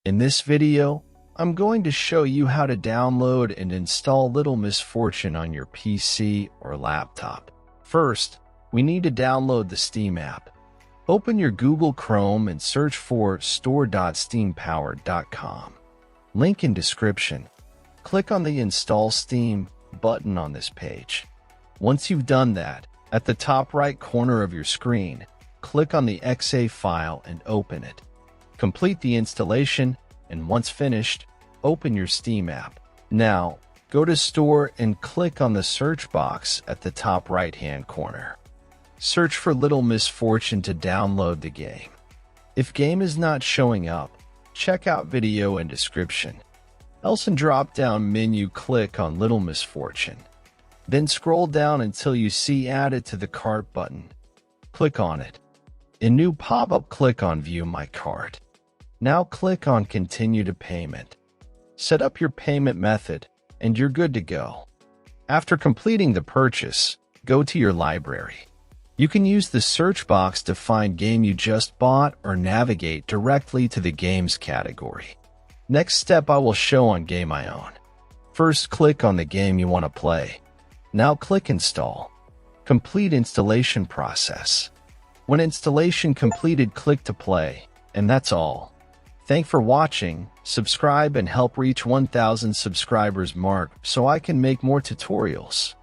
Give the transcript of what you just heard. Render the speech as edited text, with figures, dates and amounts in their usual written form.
In this video, I'm going to show you how to download and install Little Misfortune on your PC or laptop. First, we need to download the Steam app. Open your Google Chrome and search for store.steampowered.com. Link in description. Click on the Install Steam button on this page. Once you've done that, at the top right corner of your screen, click on the .exe file and open it. Complete the installation, and once finished, open your Steam app. Now, go to Store and click on the search box at the top right-hand corner. Search for Little Misfortune to download the game. If game is not showing up, check out video and description. Else in drop-down menu, click on Little Misfortune. Then scroll down until you see Add it to the cart button. Click on it. In new pop-up, click on View My Cart. Now click on Continue to Payment. Set up your payment method, and you're good to go. After completing the purchase, go to your library. You can use the search box to find game you just bought or navigate directly to the games category. Next step I will show on Game I Own. First, click on the game you want to play. Now click Install. Complete installation process. When installation completed, click to play, and that's all. Thanks for watching. Subscribe and help reach 1,000 subscribers mark so I can make more tutorials.